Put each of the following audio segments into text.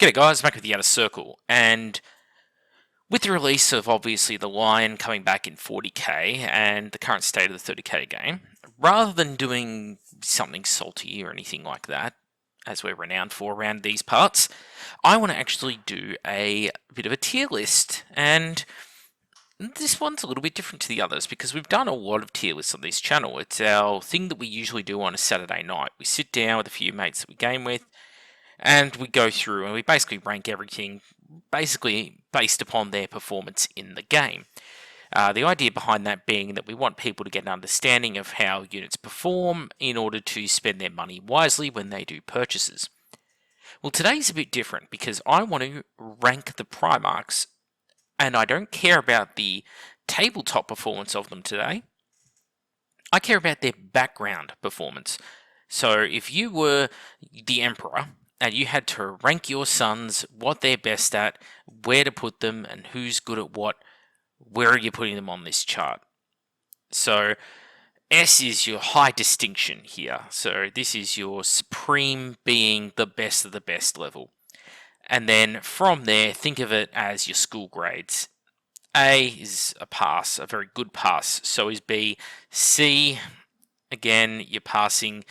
G'day guys, back with the Outer Circle, and with the release of obviously the Lion coming back in 40k and the current state of the 30k game, rather than doing something salty or anything like that, as we're renowned for around these parts, I want to actually do a bit of a tier list, and this one's a little bit different to the others because we've done a lot of tier lists on this channel. It's our thing that we usually do on a Saturday night. We sit down with a few mates that we game with, and we go through and we basically rank everything basically based upon their performance in the game. The idea behind that being that we want people to get an understanding of how units perform in order to spend their money wisely when they do purchases. Well, today's a bit different because I want to rank the Primarchs, and I don't care about the tabletop performance of them today. I care about their background performance. So if you were the Emperor, and you had to rank your sons, what they're best at, where to put them, and who's good at what, where are you putting them on this chart? So S is your high distinction here. So this is your supreme being the best of the best level. And then from there, think of it as your school grades. A is a pass, a very good pass. So is B. C, again, you're passing.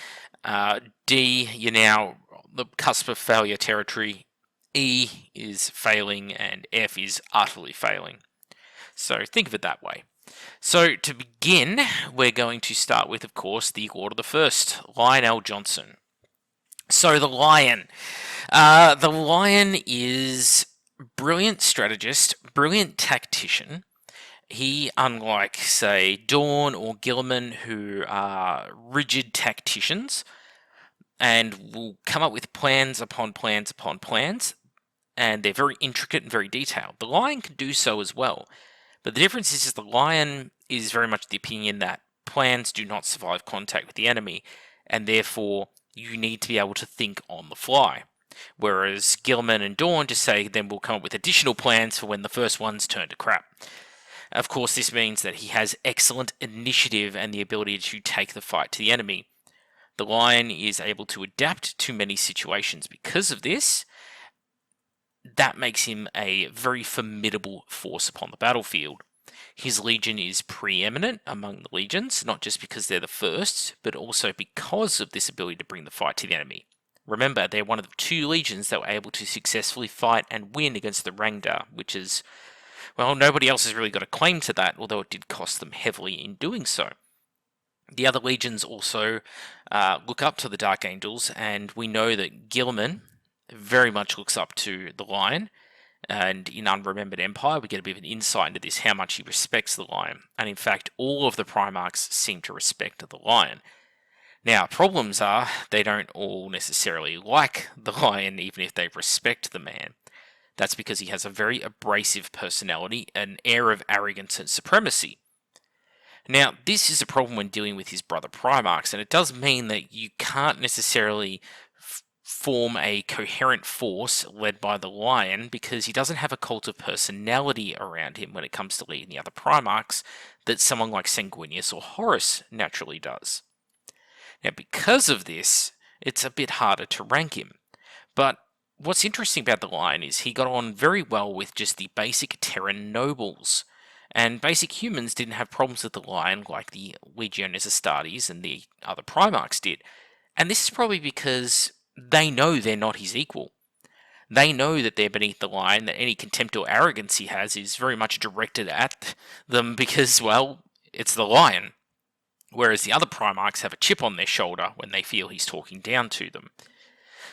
D, you're now the cusp of failure territory. E is failing, and F is utterly failing. So think of it that way. So to begin, we're going to start with, of course, the Order the First, Lionel Johnson. So the Lion. The Lion is brilliant strategist, brilliant tactician. He, unlike, say, Dawn or Gilman, who are rigid tacticians, and will come up with plans upon plans upon plans, and they're very intricate and very detailed. The Lion can do so as well, but the difference is the Lion is very much the opinion that plans do not survive contact with the enemy, and therefore you need to be able to think on the fly. Whereas Gilman and Dawn just say, then we'll come up with additional plans for when the first ones turn to crap. Of course, this means that he has excellent initiative and the ability to take the fight to the enemy. The Lion is able to adapt to many situations because of this. That makes him a very formidable force upon the battlefield. His legion is preeminent among the legions, not just because they're the first, but also because of this ability to bring the fight to the enemy. Remember, they're one of the two legions that were able to successfully fight and win against the Ragnar, which is, well, nobody else has really got a claim to that, although it did cost them heavily in doing so. The other legions also look up to the Dark Angels, and we know that Gilman very much looks up to the Lion, and in Unremembered Empire we get a bit of an insight into this, how much he respects the Lion, and in fact all of the Primarchs seem to respect the Lion. Now, problems are, they don't all necessarily like the Lion, even if they respect the man. That's because he has a very abrasive personality, an air of arrogance and supremacy. Now, this is a problem when dealing with his brother Primarchs, and it does mean that you can't necessarily form a coherent force led by the Lion because he doesn't have a cult of personality around him when it comes to leading the other Primarchs that someone like Sanguineous or Horus naturally does. Now, because of this, it's a bit harder to rank him. But what's interesting about the Lion is he got on very well with just the basic Terran nobles. And basic humans didn't have problems with the Lion like the Legiones Astartes and the other Primarchs did. And this is probably because they know they're not his equal. They know that they're beneath the Lion, that any contempt or arrogance he has is very much directed at them because, well, it's the Lion. Whereas the other Primarchs have a chip on their shoulder when they feel he's talking down to them.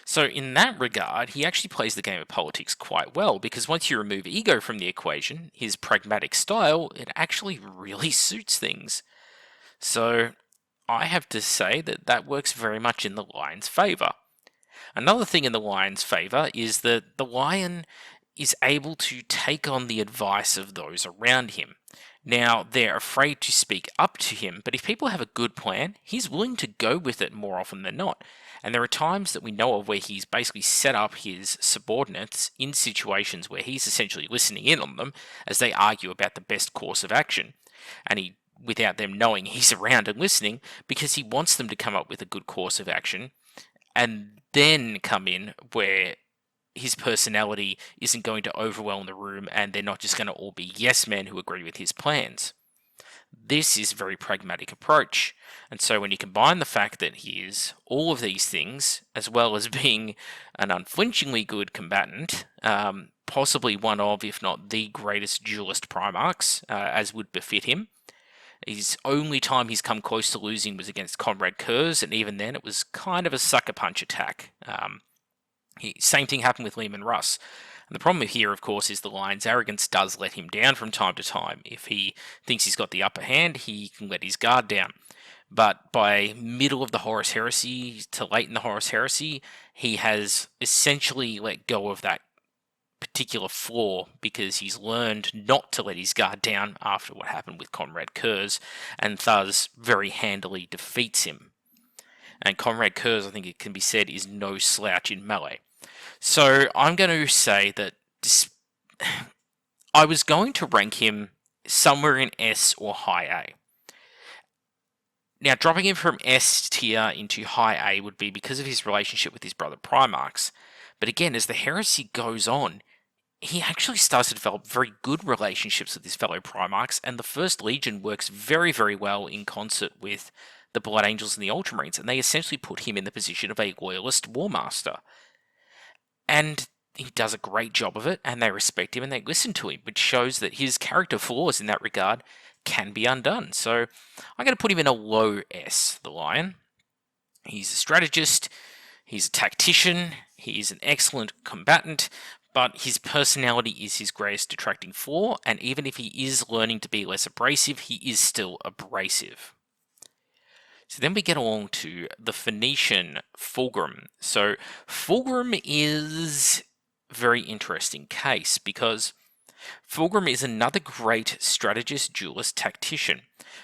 So in that regard, he actually plays the game of politics quite well, because once you remove ego from the equation, his pragmatic style, it actually really suits things. So I have to say that that works very much in the Lion's favour. Another thing in the Lion's favour is that the Lion is able to take on the advice of those around him. Now, they're afraid to speak up to him, but if people have a good plan, he's willing to go with it more often than not. And there are times that we know of where he's basically set up his subordinates in situations where he's essentially listening in on them as they argue about the best course of action. And he, without them knowing, he's around and listening because he wants them to come up with a good course of action and then come in where his personality isn't going to overwhelm the room and they're not just going to all be yes men who agree with his plans. This is a very pragmatic approach. And so when you combine the fact that he is all of these things, as well as being an unflinchingly good combatant, possibly one of, if not the greatest duelist Primarchs, as would befit him. His only time he's come close to losing was against Conrad Kurz, and even then it was kind of a sucker punch attack. Same thing happened with Lehman Russ. And the problem here, of course, is the Lion's arrogance does let him down from time to time. If he thinks he's got the upper hand, he can let his guard down. But by middle of the Horus Heresy to late in the Horus Heresy, he has essentially let go of that particular flaw because he's learned not to let his guard down after what happened with Conrad Kurz, and thus very handily defeats him. And Conrad Kurz, I think it can be said, is no slouch in melee. So I'm going to say that I was going to rank him somewhere in S or high A. Now, dropping him from S tier into high A would be because of his relationship with his brother Primarchs. But again, as the heresy goes on, he actually starts to develop very good relationships with his fellow Primarchs, and the First Legion works very, very well in concert with the Blood Angels and the Ultramarines, and they essentially put him in the position of a loyalist war master. And he does a great job of it, and they respect him and they listen to him, which shows that his character flaws in that regard can be undone. So I'm going to put him in a low S, the Lion. He's a strategist, he's a tactician, he's an excellent combatant, but his personality is his greatest detracting flaw, and even if he is learning to be less abrasive, he is still abrasive. So then we get along to the Phoenician Fulgrim. So Fulgrim is a very interesting case because Fulgrim is another great strategist, duelist, tactician,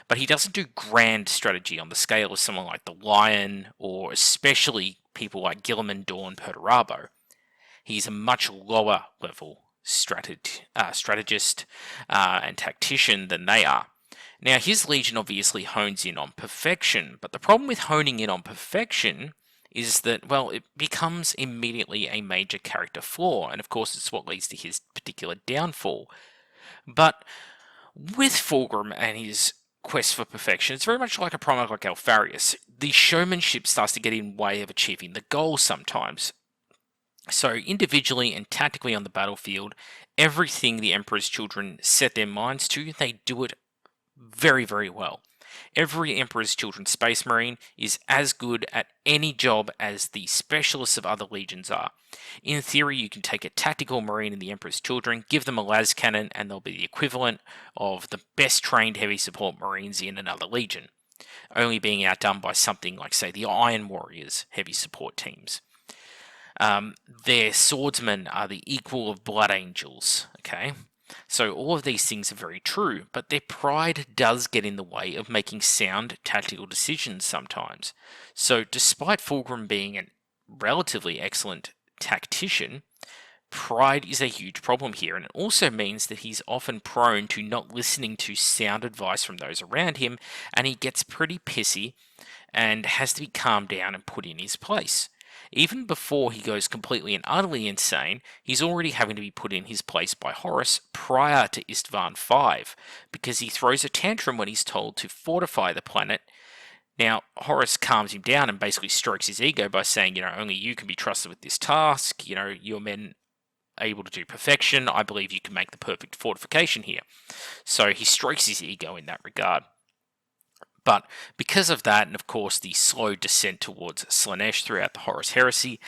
but he doesn't do grand strategy on the scale of someone like the Lion, or especially people like Gilman, Dawn, Perabo. He's a much lower level strategist and tactician than they are. Now, his Legion obviously hones in on perfection, but the problem with honing in on perfection is that, well, it becomes immediately a major character flaw, and of course it's what leads to his particular downfall. But with Fulgrim and his quest for perfection, it's very much like a Primarch like Alfaris. The showmanship starts to get in way of achieving the goal sometimes. So individually and tactically on the battlefield, everything the Emperor's children set their minds to, they do it very, very well. Every Emperor's Children Space Marine is as good at any job as the specialists of other legions are. In theory, you can take a tactical Marine in the Emperor's Children, give them a las cannon, and they'll be the equivalent of the best trained heavy support Marines in another legion, only being outdone by something like, say, the Iron Warriors heavy support teams. Their swordsmen are the equal of Blood Angels, okay? So all of these things are very true, but their pride does get in the way of making sound tactical decisions sometimes. So despite Fulgrim being a relatively excellent tactician, pride is a huge problem here, and it also means that he's often prone to not listening to sound advice from those around him, and he gets pretty pissy and has to be calmed down and put in his place. Even before he goes completely and utterly insane, he's already having to be put in his place by Horus prior to Istvan V, because he throws a tantrum when he's told to fortify the planet. Now, Horus calms him down and basically strokes his ego by saying, only you can be trusted with this task, your men are able to do perfection, I believe you can make the perfect fortification here. So he strokes his ego in that regard. But because of that, and of course the slow descent towards Slaanesh throughout the Horus Heresy,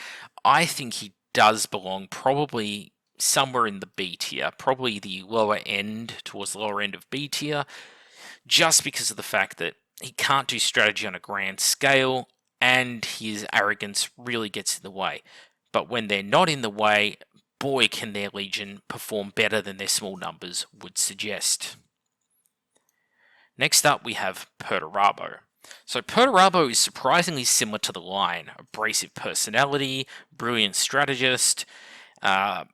I think he does belong probably somewhere in the B tier, probably the lower end, towards the lower end of B tier, just because of the fact that he can't do strategy on a grand scale, and his arrogance really gets in the way. But when they're not in the way, boy can their legion perform better than their small numbers would suggest. Next up, we have Perabo. So Perabo is surprisingly similar to the Lion. Abrasive personality, brilliant strategist, but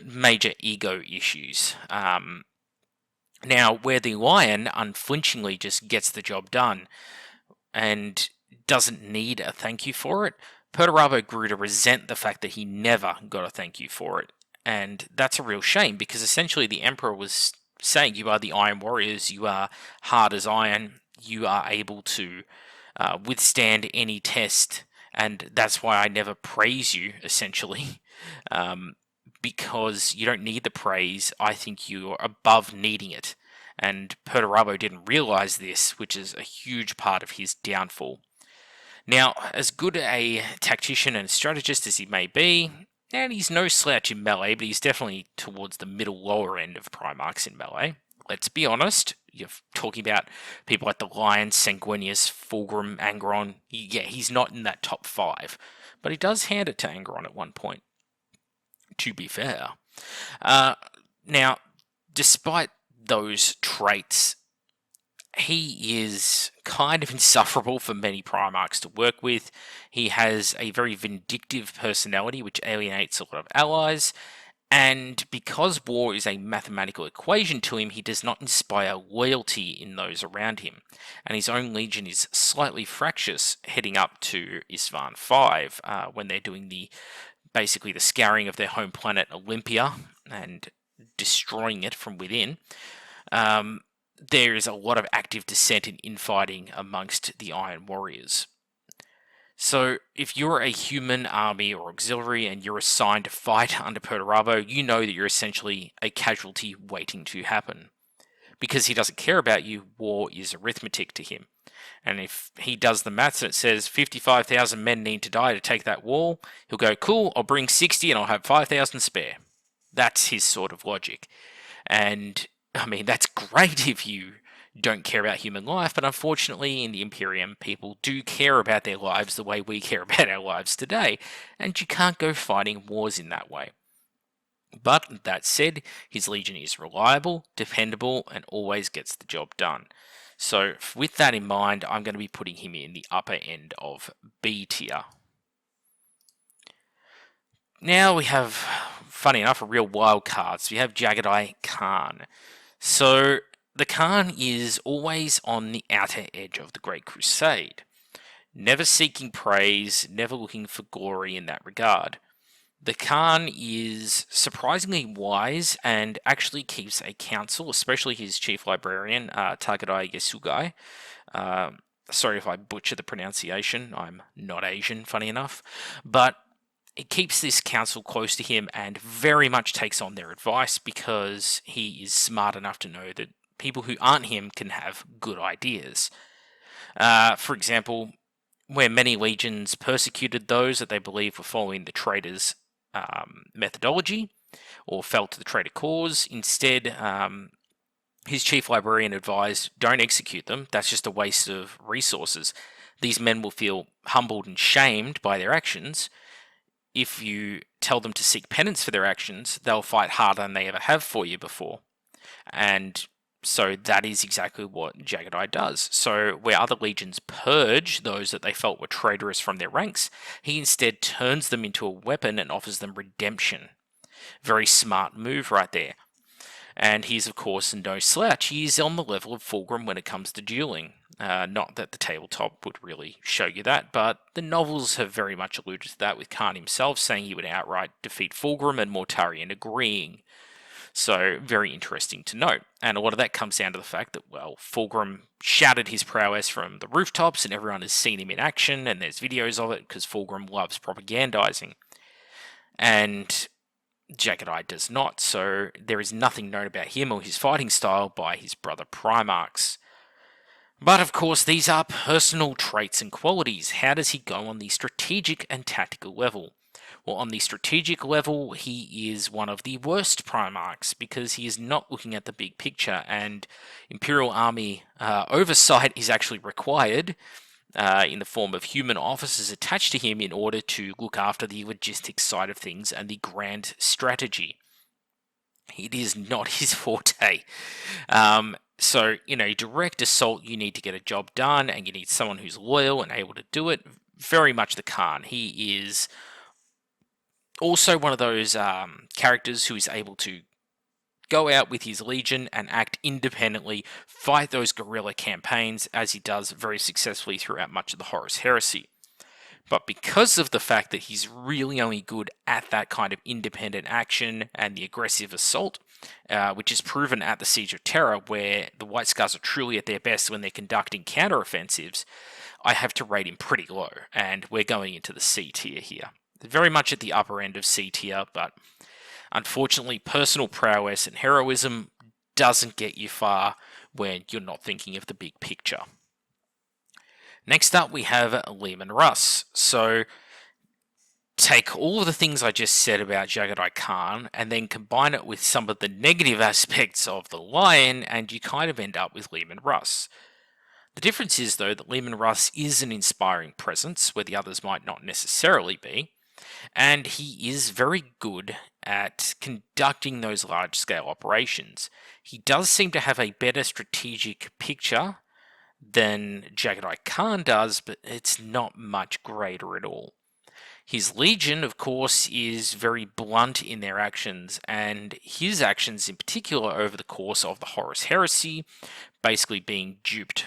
major ego issues. Now, where the Lion unflinchingly just gets the job done and doesn't need a thank you for it, Perabo grew to resent the fact that he never got a thank you for it. And that's a real shame, because essentially the Emperor was saying, you are the Iron Warriors, you are hard as iron, you are able to withstand any test, and that's why I never praise you, essentially. Because you don't need the praise, I think you're above needing it. And Perturabo didn't realize this, which is a huge part of his downfall. Now, as good a tactician and strategist as he may be, and he's no slouch in melee, but he's definitely towards the middle lower end of Primarchs in melee. Let's be honest, you're talking about people like the Lion, Sanguineous, Fulgrim, Angron. Yeah, he's not in that top 5, but he does hand it to Angron at one point, to be fair. Now, despite those traits, he is kind of insufferable for many Primarchs to work with. He has a very vindictive personality, which alienates a lot of allies, and because war is a mathematical equation to him, he does not inspire loyalty in those around him. And his own legion is slightly fractious heading up to Isstvan 5, when they're doing basically the scouring of their home planet Olympia and destroying it from within. There is a lot of active dissent and infighting amongst the Iron Warriors. So, if you're a human army or auxiliary and you're assigned to fight under Perturabo, you know that you're essentially a casualty waiting to happen. Because he doesn't care about you, war is arithmetic to him. And if he does the maths and it says 55,000 men need to die to take that wall, he'll go, cool, I'll bring 60 and I'll have 5,000 spare. That's his sort of logic. And I mean, that's great if you don't care about human life, but unfortunately in the Imperium, people do care about their lives the way we care about our lives today, and you can't go fighting wars in that way. But that said, his legion is reliable, dependable, and always gets the job done. So with that in mind, I'm going to be putting him in the upper end of B tier. Now we have, funny enough, a real wild card. So we have Jaggedeye Khan. So the Khan is always on the outer edge of the Great Crusade, never seeking praise, never looking for glory in that regard. The Khan is surprisingly wise and actually keeps a council, especially his chief librarian, Tagadai Yasugai. Sorry if I butcher the pronunciation, I'm not Asian, funny enough. But it keeps this council close to him and very much takes on their advice because he is smart enough to know that people who aren't him can have good ideas. For example, where many legions persecuted those that they believed were following the traitors' methodology or fell to the traitor cause, instead his chief librarian advised, don't execute them, that's just a waste of resources. These men will feel humbled and shamed by their actions. If you tell them to seek penance for their actions, they'll fight harder than they ever have for you before. And so that is exactly what Jaggedeye does. So where other legions purge those that they felt were traitorous from their ranks, he instead turns them into a weapon and offers them redemption. Very smart move right there. And he's, of course, no slouch. He's on the level of Fulgrim when it comes to dueling. Not that the tabletop would really show you that, but the novels have very much alluded to that, with Khan himself saying he would outright defeat Fulgrim and Mortarion agreeing. So, very interesting to note. And a lot of that comes down to the fact that, well, Fulgrim shouted his prowess from the rooftops and everyone has seen him in action and there's videos of it because Fulgrim loves propagandizing. And Jaggedeye does not, so there is nothing known about him or his fighting style by his brother Primarchs. But of course, these are personal traits and qualities. How does he go on the strategic and tactical level? Well, on the strategic level, he is one of the worst Primarchs because he is not looking at the big picture, and Imperial Army oversight is actually required in the form of human officers attached to him in order to look after the logistics side of things and the grand strategy. It is not his forte. So, direct assault, you need to get a job done, and you need someone who's loyal and able to do it. Very much the Khan. He is also one of those characters who is able to go out with his legion and act independently, fight those guerrilla campaigns, as he does very successfully throughout much of the Horus heresy. But because of the fact that he's really only good at that kind of independent action and the aggressive assault, which is proven at the Siege of Terra, where the White Scars are truly at their best when they're conducting counter-offensives, I have to rate him pretty low, and we're going into the C tier here. Very much at the upper end of C tier, but unfortunately, personal prowess and heroism doesn't get you far when you're not thinking of the big picture. Next up, we have Lehman Russ. So, take all of the things I just said about Jaggedeye Khan and then combine it with some of the negative aspects of the Lion, and you kind of end up with Lehman Russ. The difference is, though, that Lehman Russ is an inspiring presence, where the others might not necessarily be, and he is very good at conducting those large-scale operations. He does seem to have a better strategic picture than Jaggedeye Khan does, but it's not much greater at all. His Legion, of course, is very blunt in their actions, and his actions in particular over the course of the Horus Heresy, basically being duped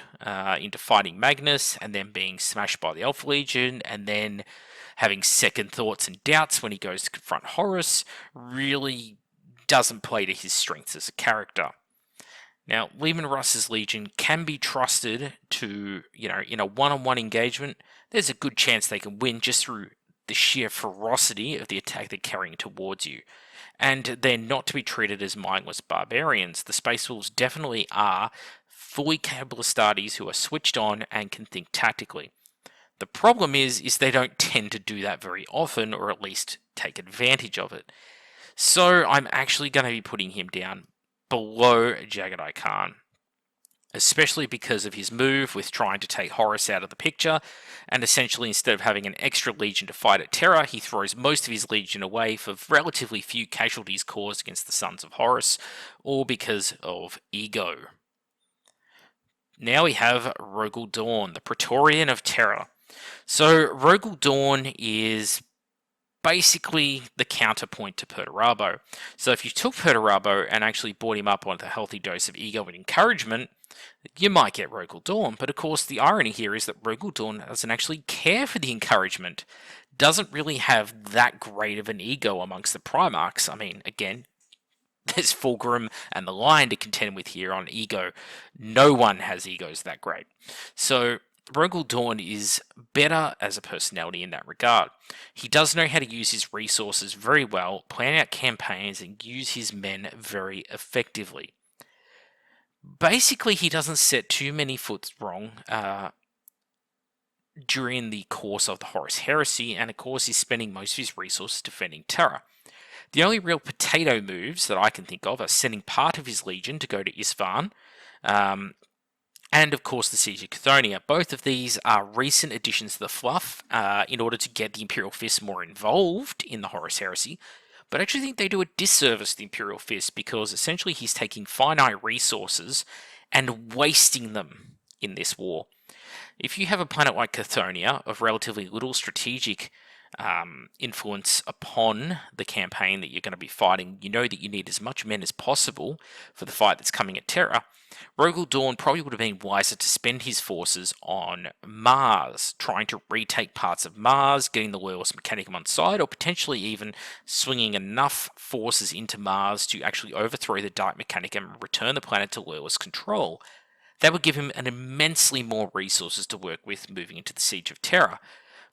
into fighting Magnus, and then being smashed by the Alpha Legion, and then having second thoughts and doubts when he goes to confront Horus, really doesn't play to his strengths as a character. Now, Lehman Russ's Legion can be trusted to, in a one-on-one engagement, there's a good chance they can win just through the sheer ferocity of the attack they're carrying towards you. And they're not to be treated as mindless barbarians. The Space Wolves definitely are fully capable Astartes who are switched on and can think tactically. The problem is they don't tend to do that very often, or at least take advantage of it. So I'm actually going to be putting him down below Jaggedeye Khan, especially because of his move with trying to take Horus out of the picture, and essentially instead of having an extra legion to fight at Terra, he throws most of his legion away for relatively few casualties caused against the Sons of Horus, all because of ego. Now we have Ragnar Dawn, the Praetorian of Terra. So Ragnar Dawn is basically the counterpoint to Perabo. So if you took Perabo and actually brought him up with a healthy dose of ego and encouragement, you might get Ragnar Dawn. But of course, the irony here is that Ragnar Dawn doesn't actually care for the encouragement, doesn't really have that great of an ego amongst the Primarchs. I mean, again, there's Fulgrim and the Lion to contend with here on ego. No one has egos that great. So Ragnar Dawn is better as a personality in that regard. He does know how to use his resources very well, plan out campaigns, and use his men very effectively. Basically, he doesn't set too many foot wrong during the course of the Horus Heresy, and of course he's spending most of his resources defending Terra. The only real potato moves that I can think of are sending part of his legion to go to Isfahan, and of course the Siege of Chthoniya. Both of these are recent additions to the fluff in order to get the Imperial Fist more involved in the Horus Heresy, but I actually think they do a disservice to the Imperial Fist because essentially he's taking finite resources and wasting them in this war. If you have a planet like Chthoniya of relatively little strategic influence upon the campaign that you're going to be fighting, you know that you need as much men as possible for the fight that's coming at Terra, Ragnar Dawn probably would have been wiser to spend his forces on Mars, trying to retake parts of Mars, getting the Loyalist Mechanicum on side, or potentially even swinging enough forces into Mars to actually overthrow the Dark Mechanicum and return the planet to Loyalist control. That would give him an immensely more resources to work with moving into the Siege of Terra.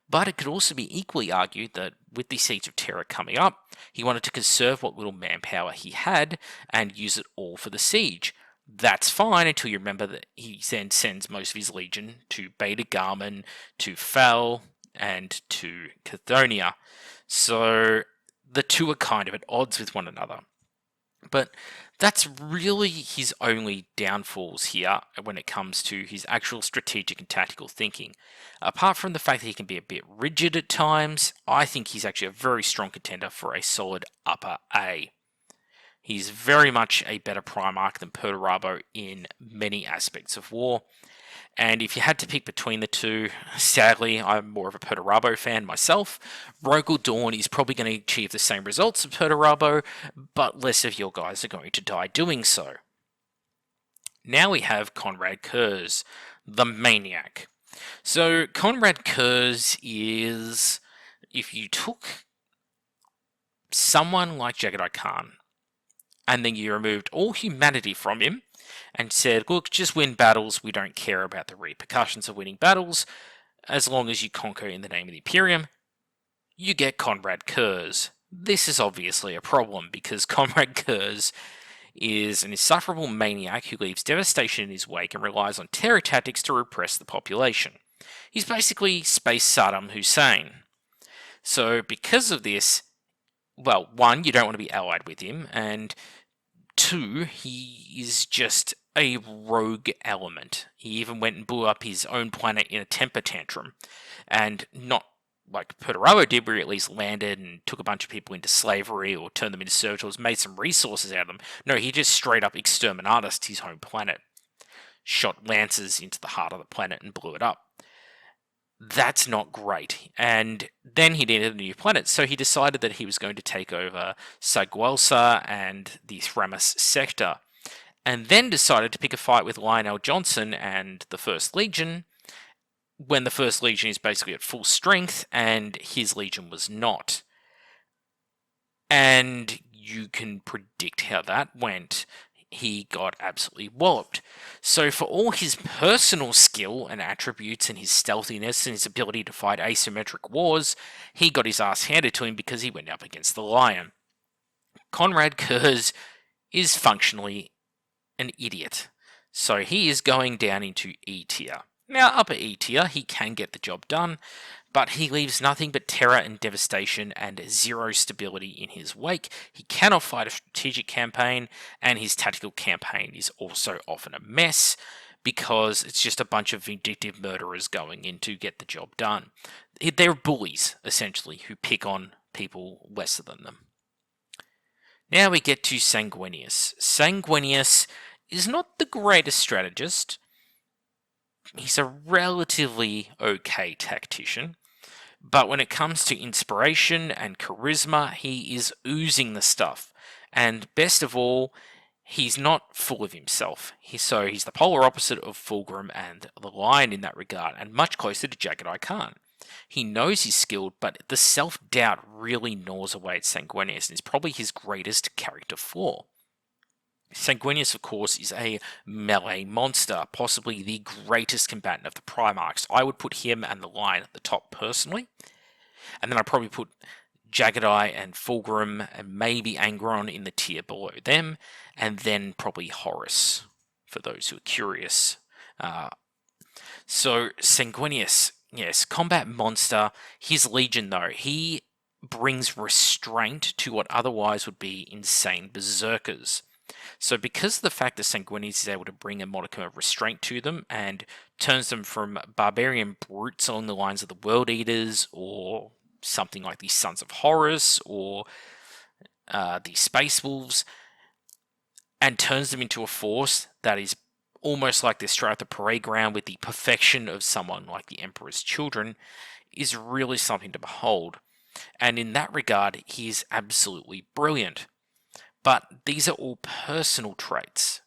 But it could also be equally argued that with the Siege of Terra coming up, he wanted to conserve what little manpower he had and use it all for the siege. That's fine until you remember that he then sends most of his legion to Beta Garman, to Fel, and to Chthoniya. So the two are kind of at odds with one another. But that's really his only downfalls here when it comes to his actual strategic and tactical thinking. Apart from the fact that he can be a bit rigid at times, I think he's actually a very strong contender for a solid upper A. He's very much a better Primarch than Perabo in many aspects of war. And if you had to pick between the two, sadly, I'm more of a Perabo fan myself. Ragnar Dawn is probably going to achieve the same results as Perabo, but less of your guys are going to die doing so. Now we have Conrad Kurz, the Maniac. So Conrad Kurz is, if you took someone like Jaggedeye Khan and then you removed all humanity from him and said, look, just win battles, we don't care about the repercussions of winning battles, as long as you conquer in the name of the Imperium, you get Conrad Kurz. This is obviously a problem, because Conrad Kurz is an insufferable maniac who leaves devastation in his wake and relies on terror tactics to repress the population. He's basically Space Saddam Hussein. So because of this, well, one, you don't want to be allied with him, and two, he is just a rogue element. He even went and blew up his own planet in a temper tantrum, and not like Perabo did, where he at least landed and took a bunch of people into slavery or turned them into servitors, made some resources out of them. No, he just straight up exterminated his home planet, shot lances into the heart of the planet and blew it up. That's not great. And then he needed a new planet, so he decided that he was going to take over Saguelsa and the Thramis sector, and then decided to pick a fight with Lionel Johnson and the First Legion, when the First Legion is basically at full strength and his Legion was not. And you can predict how that went. He got absolutely walloped. So for all his personal skill and attributes and his stealthiness and his ability to fight asymmetric wars, he got his ass handed to him because he went up against the Lion. Conrad Kurz is functionally an idiot. So he is going down into E tier. Now, upper E tier, he can get the job done, but he leaves nothing but terror and devastation and zero stability in his wake. He cannot fight a strategic campaign, and his tactical campaign is also often a mess, because it's just a bunch of vindictive murderers going in to get the job done. They're bullies, essentially, who pick on people lesser than them. Now we get to Sanguineous. Sanguineous is not the greatest strategist. He's a relatively okay tactician, but when it comes to inspiration and charisma, he is oozing the stuff. And best of all, he's not full of himself. He's the polar opposite of Fulgrim and the Lion in that regard, and much closer to Jaggedeye Khan. He knows he's skilled, but the self-doubt really gnaws away at Sanguineous, and is probably his greatest character flaw. Sanguineous, of course, is a melee monster, possibly the greatest combatant of the Primarchs. I would put him and the Lion at the top personally, and then I'd probably put Jaggedeye and Fulgrim and maybe Angron in the tier below them, and then probably Horus, for those who are curious. So Sanguineous, yes, combat monster. His Legion, though, he brings restraint to what otherwise would be insane berserkers. So because of the fact that Sanguineous is able to bring a modicum of restraint to them and turns them from barbarian brutes along the lines of the World Eaters, or something like the Sons of Horus, or the Space Wolves, and turns them into a force that is almost like they're straight out the parade ground with the perfection of someone like the Emperor's Children, is really something to behold. And in that regard, he is absolutely brilliant. But these are all personal traits.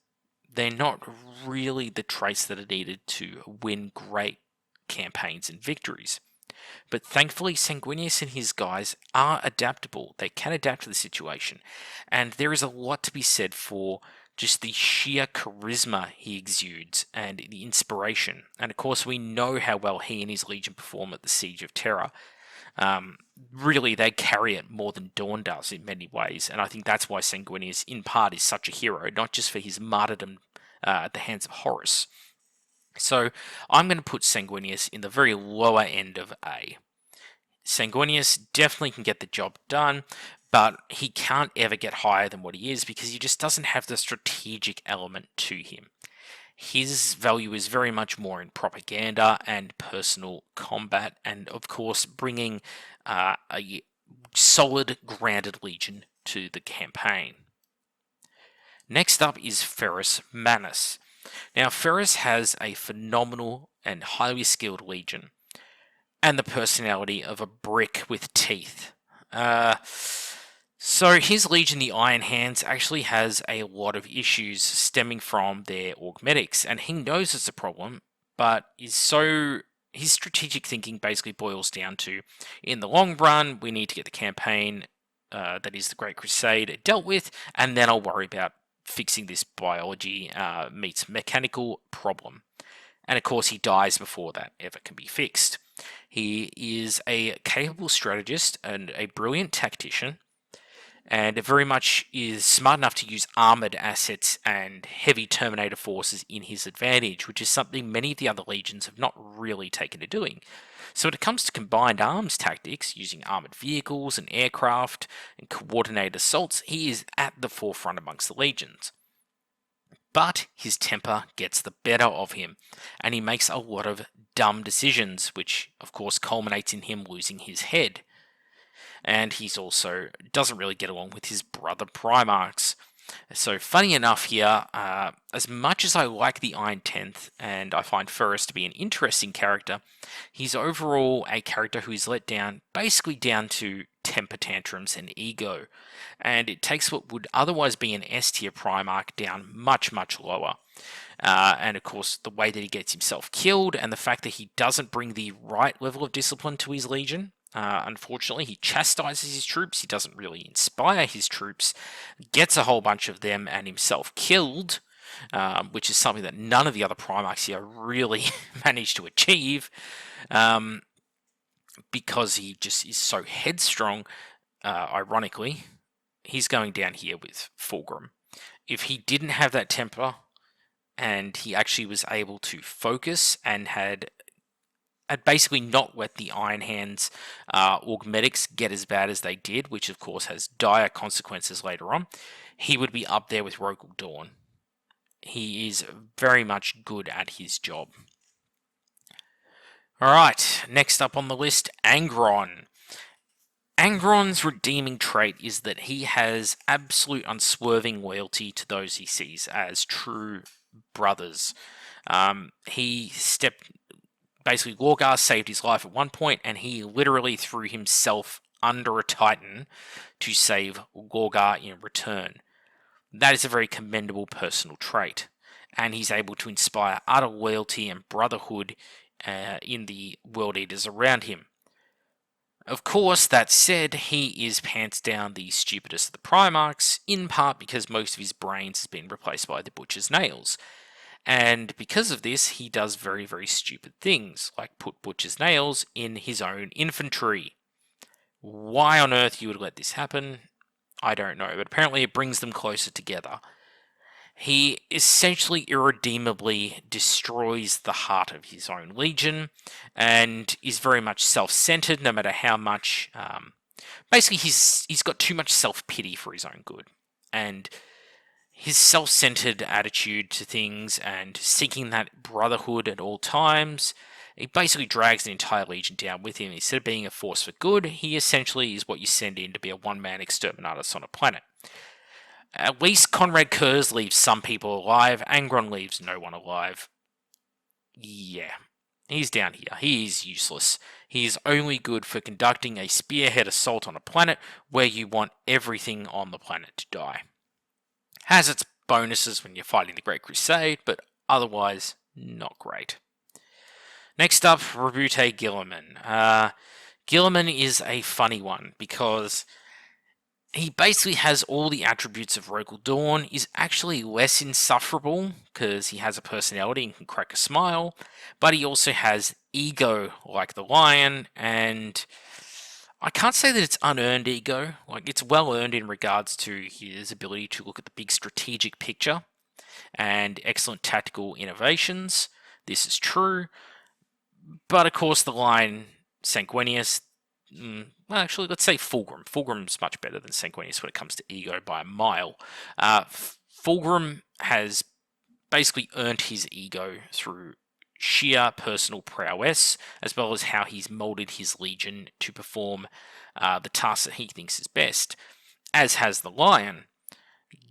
They're not really the traits that are needed to win great campaigns and victories. But thankfully, Sanguineous and his guys are adaptable. They can adapt to the situation. And there is a lot to be said for just the sheer charisma he exudes and the inspiration. And of course, we know how well he and his Legion perform at the Siege of Terra. Really, they carry it more than Dawn does in many ways, and I think that's why Sanguineous, in part, is such a hero, not just for his martyrdom at the hands of Horus. So, I'm going to put Sanguineous in the very lower end of A. Sanguineous definitely can get the job done, but he can't ever get higher than what he is, because he just doesn't have the strategic element to him. His value is very much more in propaganda and personal combat, and of course bringing a solid, grounded Legion to the campaign. Next up is Ferris Magnus. Now, Ferris has a phenomenal and highly skilled Legion, and the personality of a brick with teeth. So his Legion, the Iron Hands, actually has a lot of issues stemming from their augmetics, and he knows it's a problem, but is so his strategic thinking basically boils down to, in the long run, we need to get the campaign, that is the Great Crusade, dealt with, and then I'll worry about fixing this biology meets mechanical problem. And of course, he dies before that ever can be fixed. He is a capable strategist and a brilliant tactician, and very much is smart enough to use armoured assets and heavy Terminator forces in his advantage, which is something many of the other legions have not really taken to doing. So when it comes to combined arms tactics, using armoured vehicles and aircraft and coordinated assaults, he is at the forefront amongst the legions. But his temper gets the better of him, and he makes a lot of dumb decisions, which of course culminates in him losing his head. And he's also doesn't really get along with his brother Primarchs. So funny enough here, as much as I like the Iron Tenth, and I find Ferris to be an interesting character, he's overall a character who is let down, basically down to temper tantrums and ego. And it takes what would otherwise be an S tier Primarch down much, much lower. And of course, the way that he gets himself killed, and the fact that he doesn't bring the right level of discipline to his legion. Unfortunately, he chastises his troops, he doesn't really inspire his troops, gets a whole bunch of them and himself killed, which is something that none of the other Primarchs here really managed to achieve, because he just is so headstrong. Ironically, he's going down here with Fulgrim. If he didn't have that temper, and he actually was able to focus and had basically not let the Iron Hands augmetics get as bad as they did, which of course has dire consequences later on, he would be up there with Ragnar Dawn. He is very much good at his job. Alright, next up on the list, Angron. Angron's redeeming trait is that he has absolute unswerving loyalty to those he sees as true brothers. Basically, Wolgar saved his life at one point, and he literally threw himself under a Titan to save Wolgar in return. That is a very commendable personal trait, and he's able to inspire utter loyalty and brotherhood in the World Eaters around him. Of course, that said, he is pants down the stupidest of the Primarchs, in part because most of his brains has been replaced by the Butcher's nails. And because of this, he does very, very stupid things, like put Butcher's nails in his own infantry. Why on earth you would let this happen, I don't know, but apparently it brings them closer together. He essentially irredeemably destroys the heart of his own legion, and is very much self-centered, no matter how much... basically, he's got too much self-pity for his own good. And his self-centered attitude to things and seeking that brotherhood at all times, he basically drags the entire legion down with him. Instead of being a force for good, he essentially is what you send in to be a one-man exterminatus on a planet. At least Conrad Kurz leaves some people alive. Angron leaves no one alive. Yeah, he's down here. He is useless. He is only good for conducting a spearhead assault on a planet where you want everything on the planet to die. Has its bonuses when you're fighting the Great Crusade, but otherwise, not great. Next up, Rebute Gilman. Gilman is a funny one, because he basically has all the attributes of Ragnar Dawn, is actually less insufferable, because he has a personality and can crack a smile, but he also has ego like the lion, and I can't say that it's unearned ego. Like, it's well earned in regards to his ability to look at the big strategic picture and excellent tactical innovations. This is true. But of course, the line Sanguineous, well, actually, let's say Fulgrim. Fulgrim's much better than Sanguineous when it comes to ego by a mile. Fulgrim has basically earned his ego through sheer personal prowess, as well as how he's molded his legion to perform the tasks that he thinks is best, as has the lion.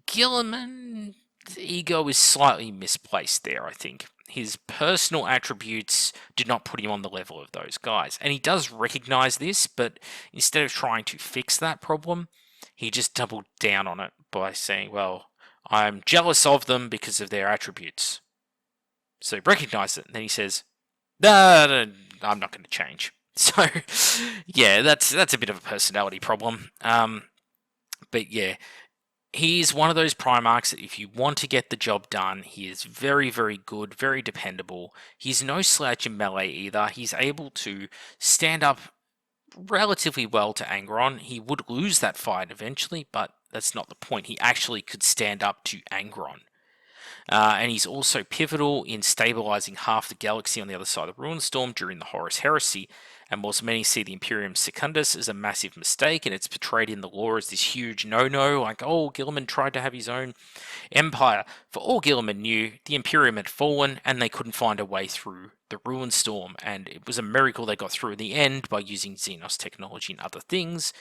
Gilman's ego is slightly misplaced there, I think. His personal attributes did not put him on the level of those guys, and he does recognize this, but instead of trying to fix that problem, he just doubled down on it by saying, well, I'm jealous of them because of their attributes. So he recognizes it, and then he says, I'm not going to change. So, yeah, that's a bit of a personality problem. But yeah, he's one of those Primarchs that if you want to get the job done, he is very, very good, very dependable. He's no slouch in melee either. He's able to stand up relatively well to Angron. He would lose that fight eventually, but that's not the point. He actually could stand up to Angron. And he's also pivotal in stabilizing half the galaxy on the other side of the Ruinstorm during the Horus Heresy, and whilst many see the Imperium Secundus as a massive mistake, and it's portrayed in the lore as this huge no-no, like, oh, Gilman tried to have his own empire. For all Gilman knew, the Imperium had fallen, and they couldn't find a way through the Ruinstorm, and it was a miracle they got through in the end by using Xenos technology and other things.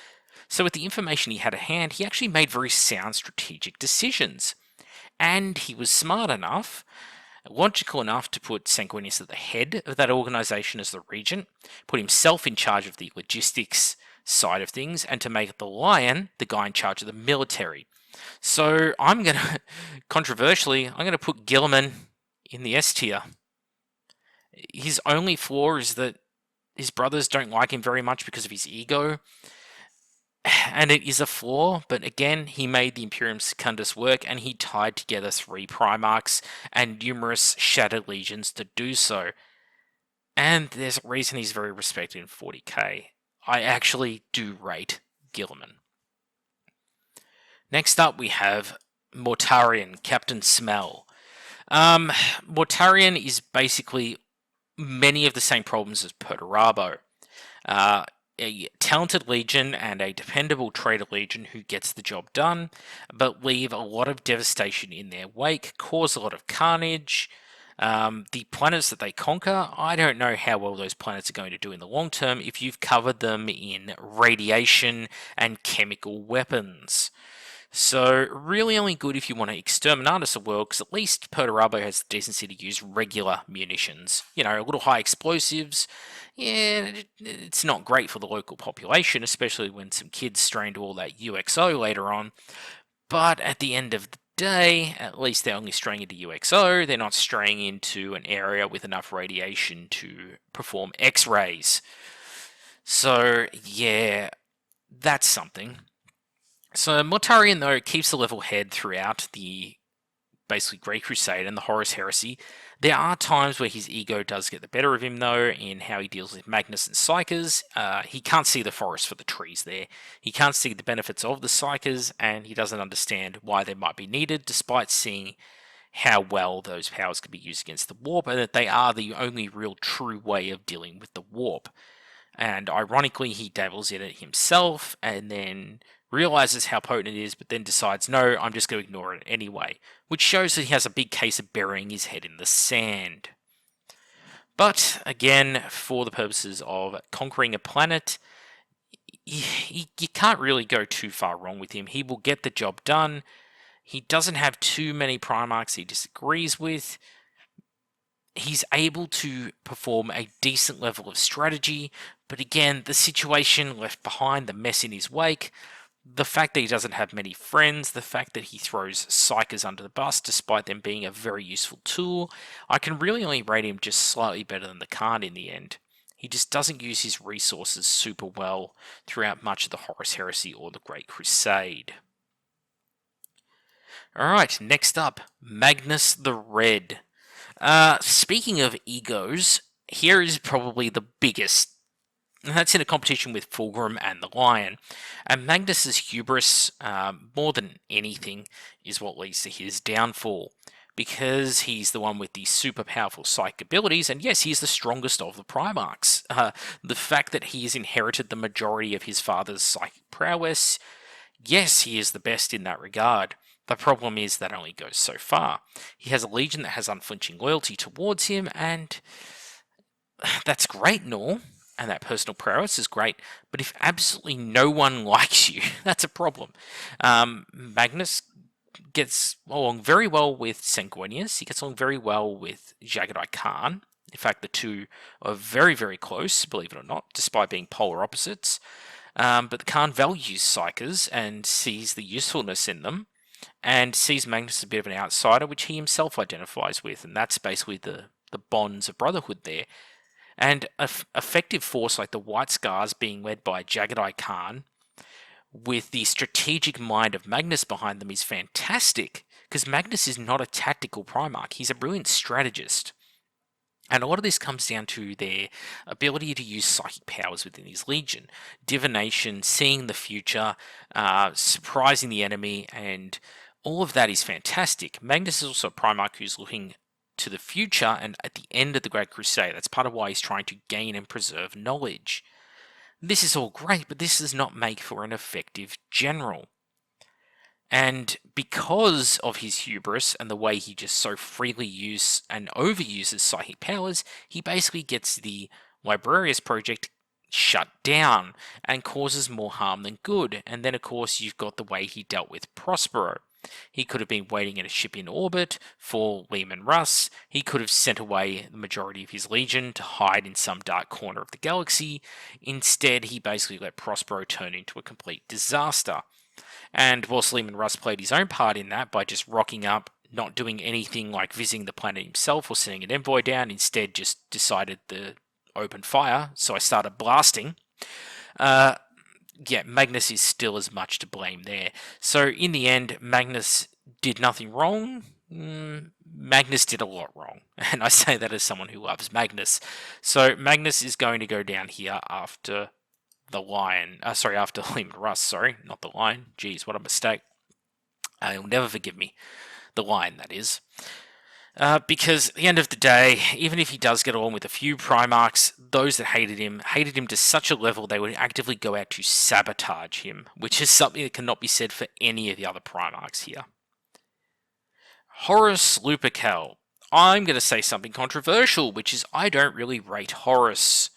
So with the information he had at hand, he actually made very sound strategic decisions. And he was smart enough, logical enough to put Sanguineous at the head of that organisation as the regent, put himself in charge of the logistics side of things, and to make the Lion the guy in charge of the military. So I'm going to, controversially, I'm going to put Gilman in the S tier. His only flaw is that his brothers don't like him very much because of his ego. And it is a flaw, but again, he made the Imperium Secundus work, and he tied together 3 Primarchs and numerous Shattered Legions to do so. And there's a reason he's very respected in 40k. I actually do rate Gilman. Next up, we have Mortarion, Captain Smell. Mortarion is basically many of the same problems as Perabo. A talented legion and a dependable traitor legion who gets the job done, but leave a lot of devastation in their wake, cause a lot of carnage. The planets that they conquer, I don't know how well those planets are going to do in the long term if you've covered them in radiation and chemical weapons. So, really only good if you want to exterminate a world, because at least Perabo has the decency to use regular munitions. You know, a little high explosives. Yeah, it's not great for the local population, especially when some kids stray into all that UXO later on. But at the end of the day, at least they're only straying into UXO, they're not straying into an area with enough radiation to perform X-rays. So, yeah, that's something. So Mortarion, though, keeps a level head throughout the basically Great Crusade and the Horus Heresy. There are times where his ego does get the better of him, though, in how he deals with Magnus and Psykers. He can't see the forest for the trees there. He can't see the benefits of the Psykers, and he doesn't understand why they might be needed, despite seeing how well those powers can be used against the warp, and that they are the only real true way of dealing with the warp. And ironically, he dabbles in it himself, and then realizes how potent it is, but then decides, no, I'm just going to ignore it anyway, which shows that he has a big case of burying his head in the sand. But, again, for the purposes of conquering a planet, you can't really go too far wrong with him. He will get the job done. He doesn't have too many Primarchs he disagrees with. He's able to perform a decent level of strategy, but again, the situation left behind, the mess in his wake, the fact that he doesn't have many friends, the fact that he throws Psykers under the bus despite them being a very useful tool, I can really only rate him just slightly better than the Khan in the end. He just doesn't use his resources super well throughout much of the Horus Heresy or the Great Crusade. Alright, next up, Magnus the Red. Speaking of egos, here is probably the biggest. And that's in a competition with Fulgrim and the Lion. And Magnus's hubris, more than anything, is what leads to his downfall. Because he's the one with the super powerful psychic abilities, and yes, he's the strongest of the Primarchs. The fact that he has inherited the majority of his father's psychic prowess, yes, he is the best in that regard. The problem is that only goes so far. He has a legion that has unflinching loyalty towards him, and that's great and all, and that personal prowess is great, but if absolutely no one likes you, that's a problem. Magnus gets along very well with Sanguineous, he gets along very well with Jaggedeye Khan. In fact, the two are very, very close, believe it or not, despite being polar opposites. But the Khan values Psykers and sees the usefulness in them, and sees Magnus as a bit of an outsider, which he himself identifies with, and that's basically the bonds of brotherhood there. And an effective force like the White Scars being led by Jaggedeye Khan, with the strategic mind of Magnus behind them, is fantastic, because Magnus is not a tactical Primarch, he's a brilliant strategist. And a lot of this comes down to their ability to use psychic powers within his legion. Divination, seeing the future, surprising the enemy, and all of that is fantastic. Magnus is also a Primarch who's looking to the future and at the end of the Great Crusade. That's part of why he's trying to gain and preserve knowledge. This is all great, but this does not make for an effective general. And because of his hubris and the way he just so freely uses and overuses psychic powers, he basically gets the Librarius project shut down and causes more harm than good. And then, of course, you've got the way he dealt with Prospero. He could have been waiting in a ship in orbit for Lehman Russ. He could have sent away the majority of his legion to hide in some dark corner of the galaxy. Instead, he basically let Prospero turn into a complete disaster. And whilst Lehman Russ played his own part in that by just rocking up, not doing anything like visiting the planet himself or sending an envoy down, instead just decided to open fire, so I started blasting. Magnus is still as much to blame there. So in the end, Magnus did nothing wrong. Magnus did a lot wrong, and I say that as someone who loves Magnus. So Magnus is going to go down here after the Lion. After Lehman Russ. Not the Lion. Jeez, what a mistake. He'll never forgive me. The Lion, that is. Because at the end of the day, even if he does get along with a few Primarchs, those that hated him to such a level they would actively go out to sabotage him, which is something that cannot be said for any of the other Primarchs here. Horus Lupercal. I'm going to say something controversial, which is I don't really rate Horus.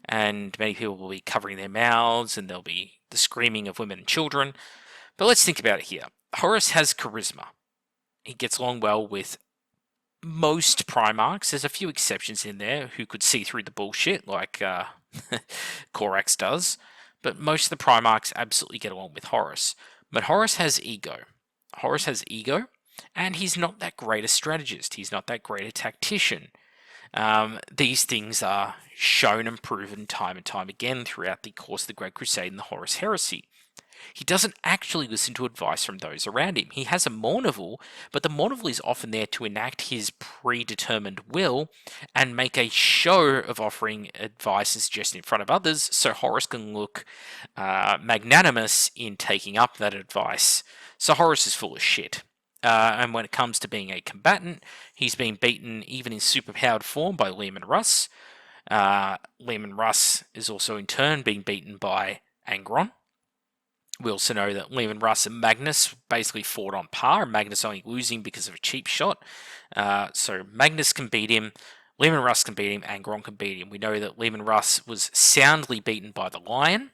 And many people will be covering their mouths, and there'll be the screaming of women and children. But let's think about it here. Horus has charisma. He gets along well with most Primarchs. There's a few exceptions in there who could see through the bullshit, like Korax does. But most of the Primarchs absolutely get along with Horus. But Horus has ego. And he's not that great a strategist. He's not that great a tactician. These things are shown and proven time and time again throughout the course of the Great Crusade and the Horus Heresy. He doesn't actually listen to advice from those around him. He has a Mournival, but the Mournival is often there to enact his predetermined will and make a show of offering advice and suggestion in front of others, so Horus can look magnanimous in taking up that advice. So Horus is full of shit. And when it comes to being a combatant, he's been beaten even in superpowered form by Lehman Russ. Lehman Russ is also in turn being beaten by Angron. We also know that Lehman Russ and Magnus basically fought on par, and Magnus only losing because of a cheap shot. So Magnus can beat him, Lehman Russ can beat him, Angron can beat him. We know that Lehman Russ was soundly beaten by the Lion,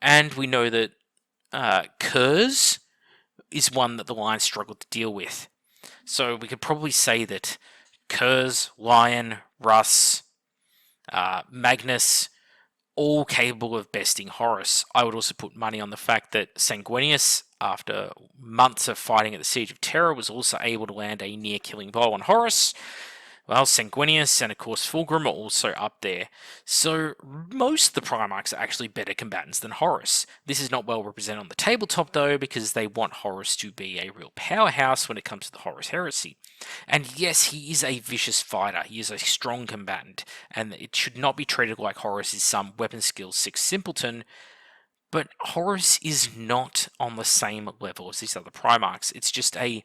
and we know that Kurz is one that the Lion struggled to deal with. So we could probably say that Kurz, Lion, Russ, Magnus, all capable of besting Horus. I would also put money on the fact that Sanguineous, after months of fighting at the Siege of Terror, was also able to land a near-killing blow on Horus. Well, Sanguineous and, of course, Fulgrim are also up there. So most of the Primarchs are actually better combatants than Horus. This is not well represented on the tabletop, though, because they want Horus to be a real powerhouse when it comes to the Horus Heresy. And yes, he is a vicious fighter. He is a strong combatant, and it should not be treated like Horus is some weapon skills 6 simpleton. But Horus is not on the same level as these other Primarchs. It's just a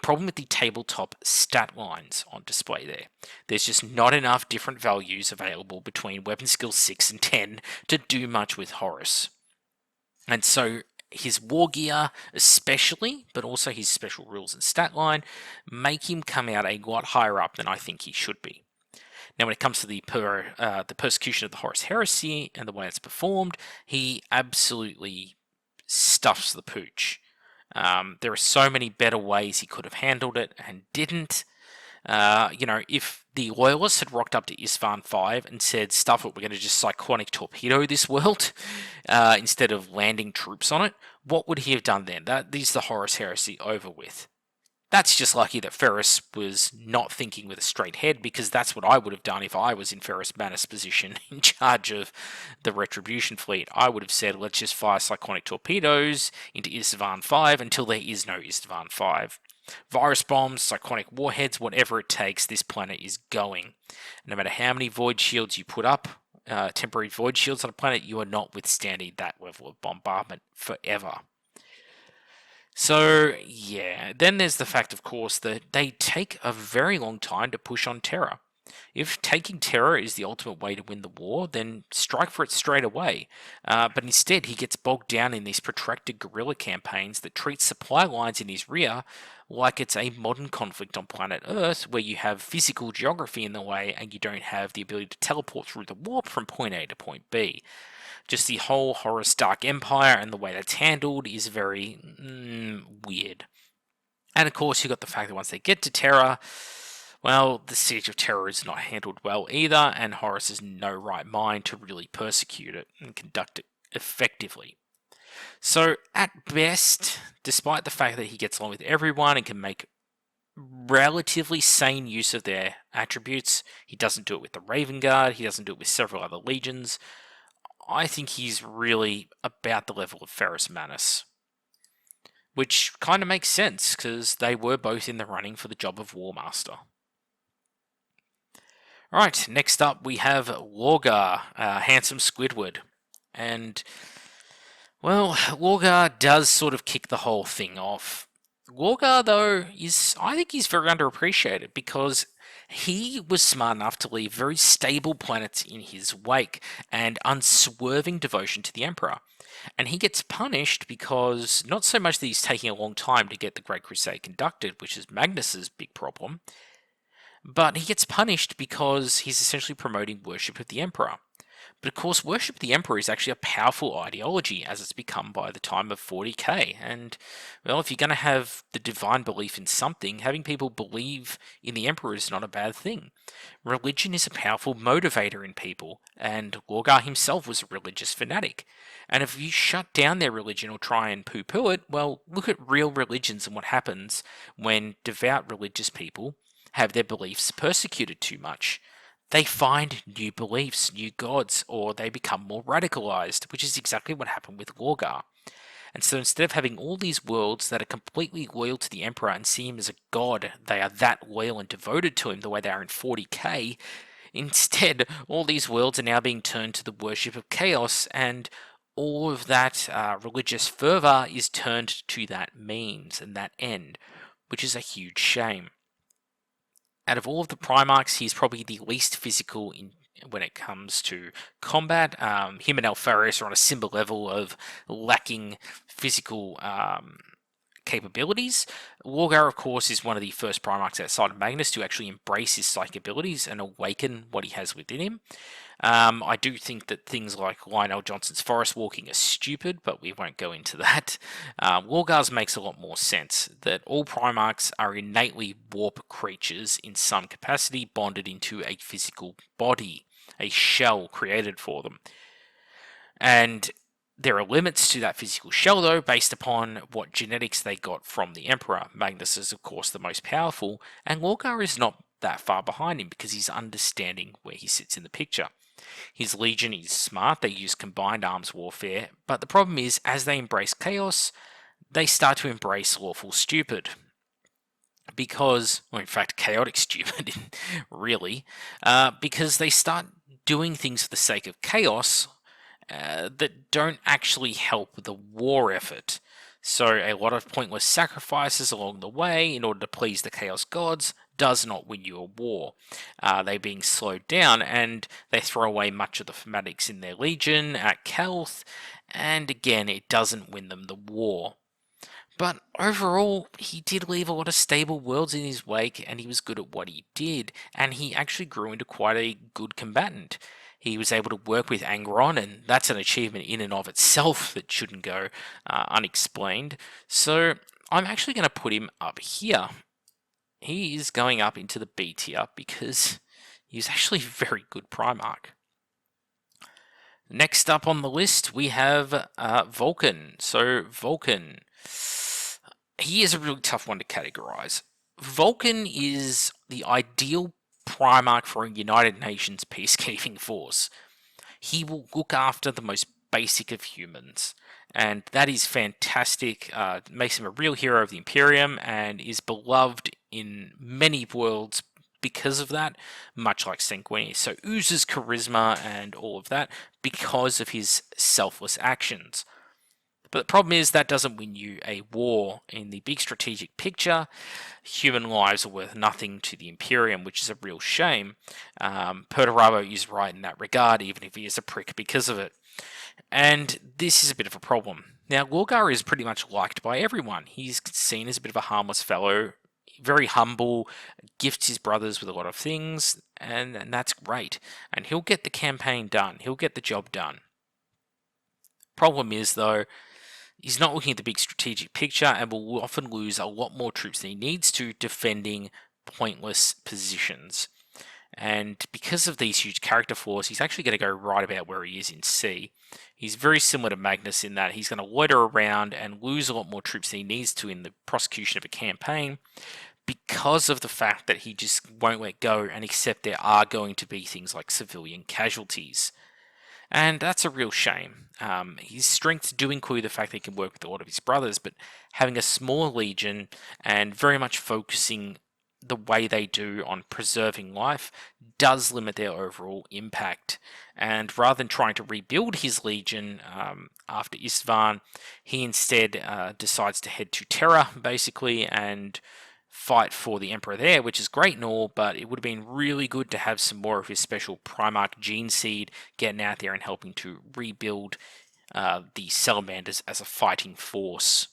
problem with the tabletop stat lines on display there. There's just not enough different values available between weapon skill 6 and 10 to do much with Horus. And so his war gear especially, but also his special rules and stat line, make him come out a lot higher up than I think he should be. Now, when it comes to the persecution of the Horus Heresy and the way it's performed, he absolutely stuffs the pooch. There are so many better ways he could have handled it and didn't. If the Loyalists had rocked up to Isfahan 5 and said, stuff it, we're going to just cyclonic torpedo this world, instead of landing troops on it, what would he have done then? That is the Horus Heresy over with. That's just lucky that Ferris was not thinking with a straight head, because that's what I would have done if I was in Ferris Manus' position in charge of the Retribution fleet. I would have said, let's just fire cyclonic torpedoes into Istvan 5 until there is no Istvan 5. Virus bombs, cyclonic warheads, whatever it takes, this planet is going. No matter how many void shields you put up, temporary void shields on a planet, you are not withstanding that level of bombardment forever. So, yeah, then there's the fact, of course, that they take a very long time to push on Terra. If taking Terra is the ultimate way to win the war, then strike for it straight away. But instead, he gets bogged down in these protracted guerrilla campaigns that treat supply lines in his rear like it's a modern conflict on planet Earth, where you have physical geography in the way and you don't have the ability to teleport through the warp from point A to point B. Just the whole Horus Dark Empire and the way that's handled is very weird. And of course, you've got the fact that once they get to Terra, well, the Siege of Terra is not handled well either, and Horus has no right mind to really persecute it and conduct it effectively. So, at best, despite the fact that he gets along with everyone and can make relatively sane use of their attributes, he doesn't do it with the Raven Guard, he doesn't do it with several other legions. I think he's really about the level of Ferris Manus. Which kind of makes sense, because they were both in the running for the job of War Master. Alright, next up we have Wolgar, Handsome Squidward. And, well, Wolgar does sort of kick the whole thing off. Wolgar, though, I think he's very underappreciated, because he was smart enough to leave very stable planets in his wake and unswerving devotion to the Emperor. And he gets punished because, not so much that he's taking a long time to get the Great Crusade conducted, which is Magnus's big problem, but he gets punished because he's essentially promoting worship of the Emperor. But of course, worship of the Emperor is actually a powerful ideology, as it's become by the time of 40k. And, well, if you're going to have the divine belief in something, having people believe in the Emperor is not a bad thing. Religion is a powerful motivator in people, and Wolgar himself was a religious fanatic. And if you shut down their religion or try and poo-poo it, well, look at real religions and what happens when devout religious people have their beliefs persecuted too much. They find new beliefs, new gods, or they become more radicalized, which is exactly what happened with Wolgar. And so instead of having all these worlds that are completely loyal to the Emperor and see him as a god, they are that loyal and devoted to him the way they are in 40k, instead all these worlds are now being turned to the worship of chaos, and all of that religious fervor is turned to that means and that end, which is a huge shame. Out of all of the Primarchs, he's probably the least physical when it comes to combat. Him and Alfaris are on a similar level of lacking physical capabilities. Wolgar, of course, is one of the first Primarchs outside of Magnus to actually embrace his psychic abilities and awaken what he has within him. I do think that things like Lionel Johnson's forest walking are stupid, but we won't go into that. Wolgar's makes a lot more sense, that all Primarchs are innately warp creatures in some capacity, bonded into a physical body, a shell created for them. And there are limits to that physical shell, though, based upon what genetics they got from the Emperor. Magnus is, of course, the most powerful, and Wolgar is not that far behind him because he's understanding where he sits in the picture. His legion is smart, they use combined arms warfare, but the problem is, as they embrace chaos, they start to embrace lawful stupid. Because, or in fact, chaotic stupid, really, because they start doing things for the sake of chaos that don't actually help the war effort. So a lot of pointless sacrifices along the way in order to please the Chaos Gods does not win you a war. They're being slowed down, and they throw away much of the thematics in their legion at Kelth, and again, it doesn't win them the war. But overall, he did leave a lot of stable worlds in his wake, and he was good at what he did, and he actually grew into quite a good combatant. He was able to work with Angron, and that's an achievement in and of itself that shouldn't go unexplained. So I'm actually going to put him up here. He is going up into the B tier because he's actually a very good Primarch. Next up on the list, we have Vulcan. So Vulcan, he is a really tough one to categorize. Vulcan is the ideal Primarch for a United Nations peacekeeping force. He will look after the most basic of humans, and that is fantastic. Makes him a real hero of the Imperium and is beloved in many worlds because of that, much like Sanguineous. So oozes charisma and all of that because of his selfless actions. But the problem is that doesn't win you a war. In the big strategic picture, human lives are worth nothing to the Imperium, which is a real shame. Perabo is right in that regard, even if he is a prick because of it. And this is a bit of a problem. Now, Wolgar is pretty much liked by everyone. He's seen as a bit of a harmless fellow, very humble, gifts his brothers with a lot of things, and that's great. And he'll get the campaign done. He'll get the job done. Problem is, though, he's not looking at the big strategic picture and will often lose a lot more troops than he needs to defending pointless positions. And because of these huge character flaws, he's actually going to go right about where he is in C. He's very similar to Magnus in that he's going to loiter around and lose a lot more troops than he needs to in the prosecution of a campaign because of the fact that he just won't let go and accept there are going to be things like civilian casualties. And that's a real shame. His strengths do include the fact that he can work with a lot of his brothers, but having a small legion and very much focusing the way they do on preserving life does limit their overall impact. And rather than trying to rebuild his legion after Istvan, he instead decides to head to Terra, basically, and fight for the Emperor there, which is great and all, but it would have been really good to have some more of his special Primarch gene seed getting out there and helping to rebuild the Salamanders as a fighting force.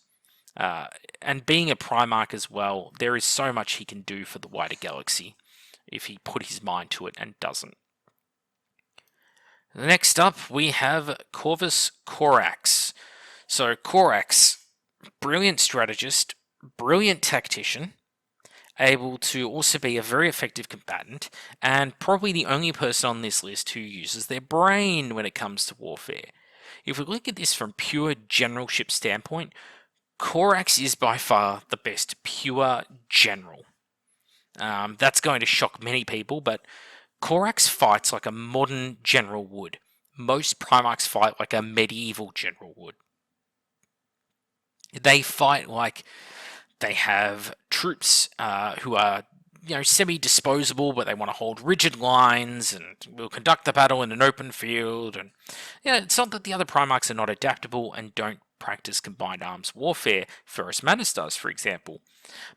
And being a Primarch as well, there is so much he can do for the wider galaxy if he put his mind to it and doesn't. Next up, we have Korvus Corax. So Corax, brilliant strategist, brilliant tactician, able to also be a very effective combatant, and probably the only person on this list who uses their brain when it comes to warfare. If we look at this from pure generalship standpoint, Corax is by far the best pure general. That's going to shock many people, but Corax fights like a modern general would. Most Primarchs fight like a medieval general would. They fight like they have troops who are, semi-disposable, but they want to hold rigid lines and will conduct the battle in an open field. And it's not that the other Primarchs are not adaptable and don't practice combined arms warfare. Ferris does, for example.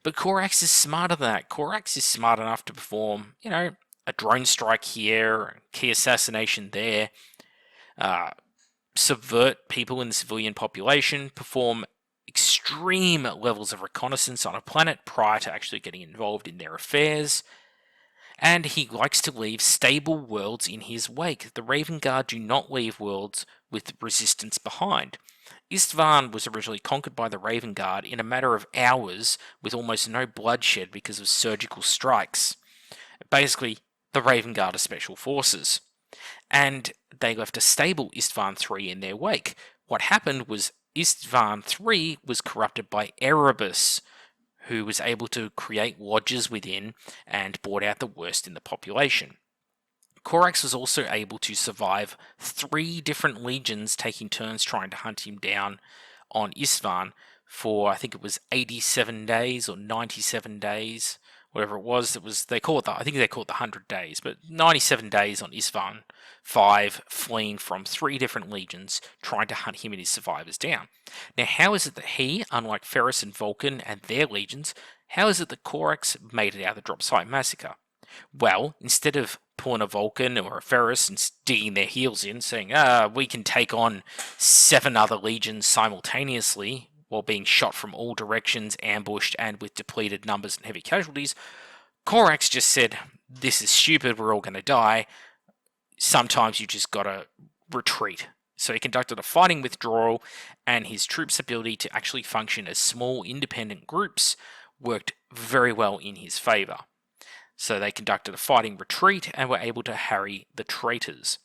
But Corax is smarter than that. Corax is smart enough to perform, a drone strike here, a key assassination there, subvert people in the civilian population, perform extreme levels of reconnaissance on a planet prior to actually getting involved in their affairs. And he likes to leave stable worlds in his wake. The Raven Guard do not leave worlds with resistance behind. Istvan was originally conquered by the Raven Guard in a matter of hours with almost no bloodshed because of surgical strikes. Basically, the Raven Guard are special forces. And they left a stable Istvan III in their wake. What happened was Istvan III was corrupted by Erebus, who was able to create lodges within and brought out the worst in the population. Corax was also able to survive 3 different legions taking turns trying to hunt him down on Istvan for, I think it was 87 days or 97 days, whatever it was. I think they call it the 100 days, but 97 days on Istvan 5, fleeing from 3 different legions, trying to hunt him and his survivors down. Now, how is it that he, unlike Ferris and Vulcan and their legions, how is it that Corax made it out of the drop site massacre? Well, instead of pulling a Vulcan or a Ferris and digging their heels in, saying, we can take on 7 other legions simultaneously while being shot from all directions, ambushed, and with depleted numbers and heavy casualties, Corax just said, this is stupid, we're all going to die. Sometimes you just gotta retreat. So he conducted a fighting withdrawal, and his troops' ability to actually function as small independent groups worked very well in his favour. So they conducted a fighting retreat and were able to harry the traitors.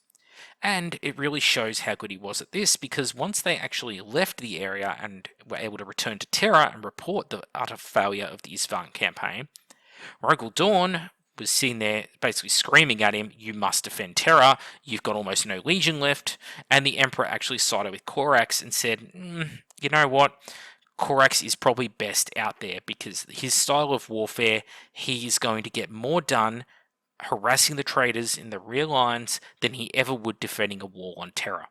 And it really shows how good he was at this, because once they actually left the area and were able to return to Terra and report the utter failure of the Isfahan campaign, Ragnar Dawn was sitting there basically screaming at him, "You must defend Terra, you've got almost no legion left," and the Emperor actually sided with Corax and said, you know what, Corax is probably best out there, because his style of warfare, he is going to get more done harassing the traitors in the rear lines than he ever would defending a wall on Terra.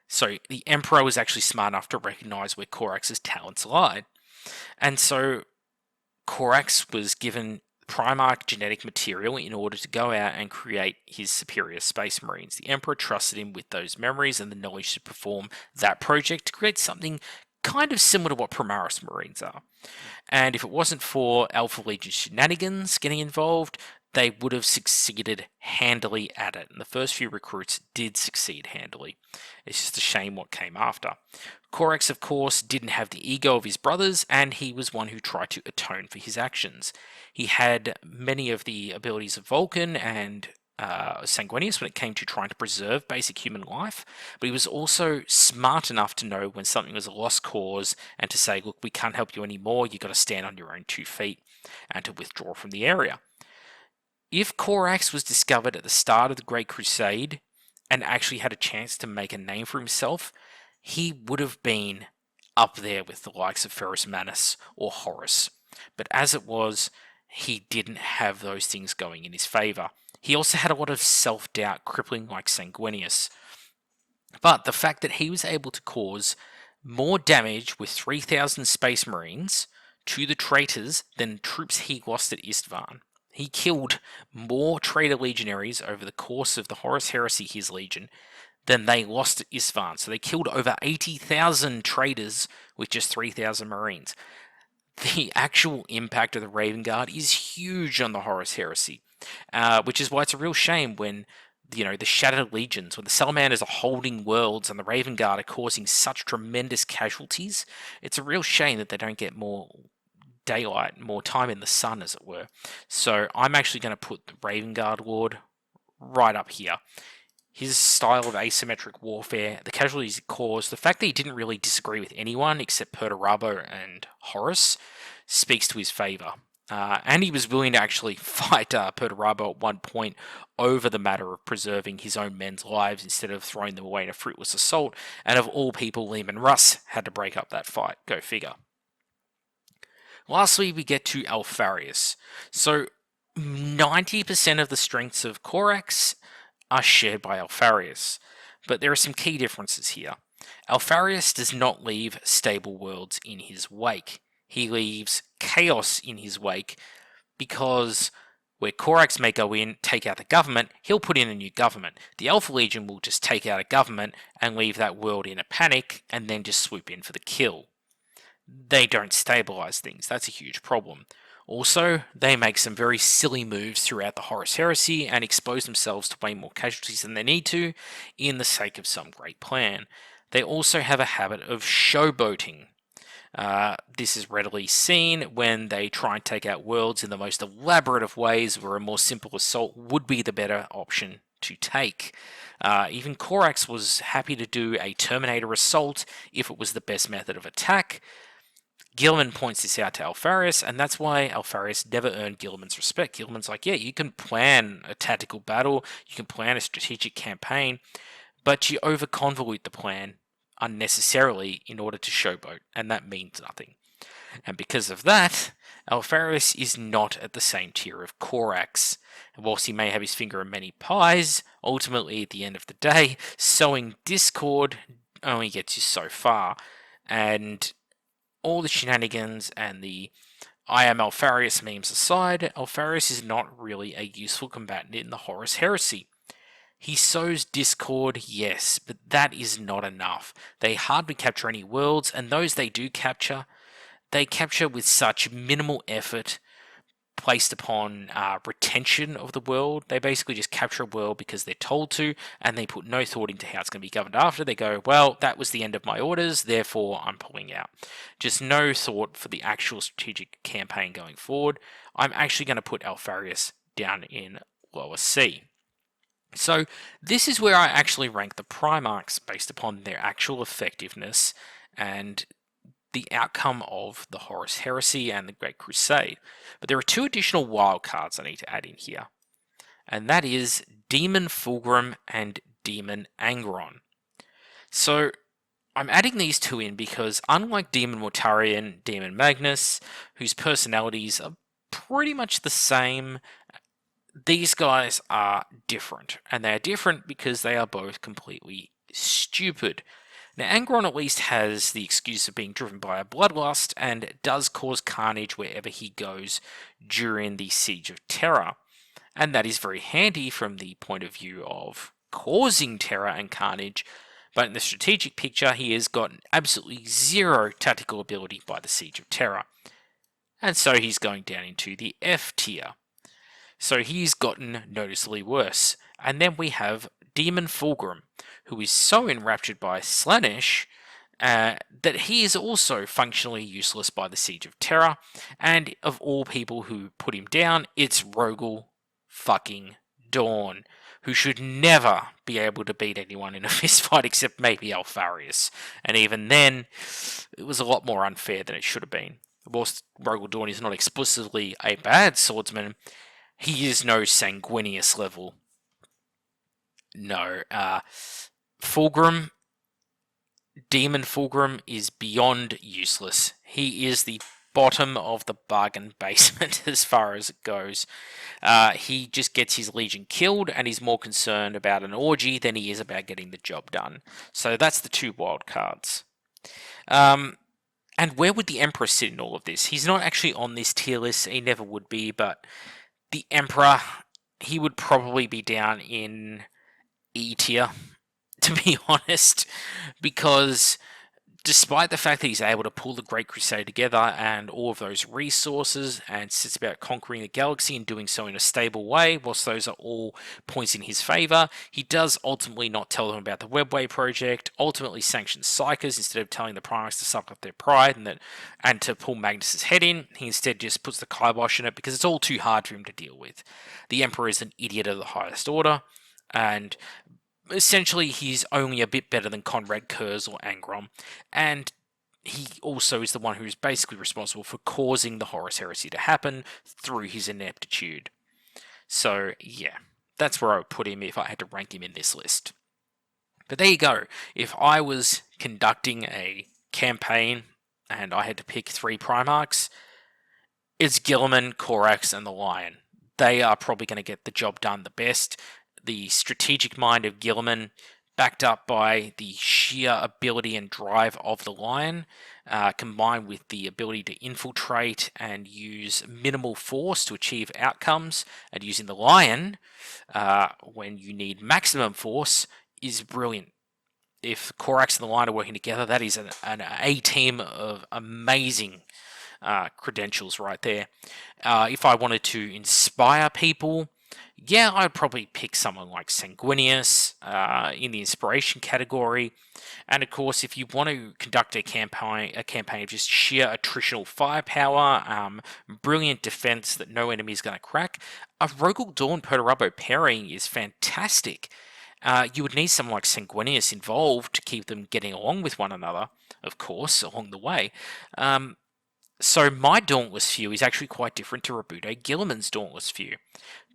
So the Emperor was actually smart enough to recognize where Corax's talents lied. And so Corax was given Primarch genetic material in order to go out and create his superior space marines. The Emperor trusted him with those memories and the knowledge to perform that project to create something kind of similar to what Primarchs marines are. And if it wasn't for Alpha Legion shenanigans getting involved, they would have succeeded handily at it. And the first few recruits did succeed handily. It's just a shame what came after. Corax, of course, didn't have the ego of his brothers, and he was one who tried to atone for his actions. He had many of the abilities of Vulcan and Sanguineous when it came to trying to preserve basic human life, but he was also smart enough to know when something was a lost cause and to say, look, we can't help you anymore, you've got to stand on your own 2 feet, and to withdraw from the area. If Corax was discovered at the start of the Great Crusade and actually had a chance to make a name for himself, he would have been up there with the likes of Ferris or Horus. But as it was, he didn't have those things going in his favour. He also had a lot of self-doubt crippling like Sanguineous. But the fact that he was able to cause more damage with 3,000 Space Marines to the traitors than troops he lost at Isfahan. He killed more traitor legionaries over the course of the Horus Heresy, his legion, than they lost at Isfahan. So they killed over 80,000 traitors with just 3,000 Marines. The actual impact of the Raven Guard is huge on the Horus Heresy, which is why it's a real shame when, the Shattered Legions, when the Salamanders are holding worlds and the Raven Guard are causing such tremendous casualties. It's a real shame that they don't get more daylight, more time in the sun, as it were. So I'm actually going to put the Raven Guard Lord right up here. His style of asymmetric warfare, the casualties he caused, the fact that he didn't really disagree with anyone except Perabo and Horus speaks to his favour. And he was willing to actually fight Perabo at one point over the matter of preserving his own men's lives instead of throwing them away in a fruitless assault. And of all people, Lehman Russ had to break up that fight. Go figure. Lastly, we get to Alfaris. So 90% of the strengths of Corax are shared by Alfaris, but there are some key differences here. Alfaris does not leave stable worlds in his wake. He leaves chaos in his wake because where Corax may go in, take out the government, he'll put in a new government. The Alpha Legion will just take out a government and leave that world in a panic and then just swoop in for the kill. They don't stabilize things. That's a huge problem. Also, they make some very silly moves throughout the Horus Heresy and expose themselves to way more casualties than they need to in the sake of some great plan. They also have a habit of showboating. This is readily seen when they try and take out worlds in the most elaborate of ways where a more simple assault would be the better option to take. Even Corax was happy to do a Terminator assault if it was the best method of attack. Gilman points this out to Alfaris, and that's why Alfaris never earned Gilman's respect. Gilman's like, yeah, you can plan a tactical battle, you can plan a strategic campaign, but you over-convolute the plan unnecessarily in order to showboat, and that means nothing. And because of that, Alfaris is not at the same tier of Corax. And whilst he may have his finger in many pies, ultimately at the end of the day, sowing discord only gets you so far. And all the shenanigans and the I am Alfaris memes aside, Alfaris is not really a useful combatant in the Horus Heresy. He sows discord, yes, but that is not enough. They hardly capture any worlds, and those they do capture, they capture with such minimal effort placed upon retention of the world. They basically just capture a world because they're told to, and they put no thought into how it's going to be governed after. They go, well, that was the end of my orders, therefore I'm pulling out. Just no thought for the actual strategic campaign going forward. I'm actually going to put Alfaris down in lower C. So this is where I actually rank the Primarchs based upon their actual effectiveness and the outcome of the Horus Heresy and the Great Crusade. But there are two additional wildcards I need to add in here, and that is Demon Fulgrim and Demon Angron. So I'm adding these two in because unlike Demon Mortarion, Demon Magnus, whose personalities are pretty much the same, these guys are different. And they are different because they are both completely stupid. Now, Angron at least has the excuse of being driven by a bloodlust and does cause carnage wherever he goes during the Siege of Terra. And that is very handy from the point of view of causing terror and carnage, but in the strategic picture, he has got absolutely zero tactical ability by the Siege of Terra. And so he's going down into the F tier. So he's gotten noticeably worse. And then we have Demon Fulgrim, who is so enraptured by Slaanesh that he is also functionally useless by the Siege of Terra. And of all people who put him down, it's Ragnar fucking Dawn, who should never be able to beat anyone in a fistfight except maybe Alfaris. And even then, it was a lot more unfair than it should have been. Whilst Ragnar Dawn is not explicitly a bad swordsman, he is no Sanguineous level. No. Fulgrim, Demon Fulgrim, is beyond useless. He is the bottom of the bargain basement as far as it goes. He just gets his legion killed and he's more concerned about an orgy than he is about getting the job done. So that's the two wild cards. And where would the Emperor sit in all of this? He's not actually on this tier list, he never would be, but the Emperor, he would probably be down in E tier, to be honest, because despite the fact that he's able to pull the Great Crusade together and all of those resources and sits about conquering the galaxy and doing so in a stable way, whilst those are all points in his favour, he does ultimately not tell them about the Webway project, ultimately sanctions Psychers instead of telling the Primarchs to suck up their pride and to pull Magnus's head in. He instead just puts the kibosh in it because it's all too hard for him to deal with. The Emperor is an idiot of the highest order, and essentially, he's only a bit better than Conrad Kurz or Angron, and he also is the one who is basically responsible for causing the Horus Heresy to happen through his ineptitude. So, yeah, that's where I would put him if I had to rank him in this list. But there you go. If I was conducting a campaign and I had to pick 3 Primarchs, it's Gilman, Korax, and the Lion. They are probably going to get the job done the best. The strategic mind of Gilman, backed up by the sheer ability and drive of the Lion, combined with the ability to infiltrate and use minimal force to achieve outcomes, and using the Lion when you need maximum force, is brilliant. If Korax and the Lion are working together, that is an A-team of amazing credentials right there. If I wanted to inspire people, yeah, I'd probably pick someone like Sanguineous in the inspiration category. And of course, if you want to conduct a campaign of just sheer attritional firepower, brilliant defense that no enemy is going to crack, a Ragnar Dawn Perabo pairing is fantastic. You would need someone like Sanguineous involved to keep them getting along with one another, of course, along the way. So my Dauntless Few is actually quite different to Rabude Gilliman's Dauntless Few,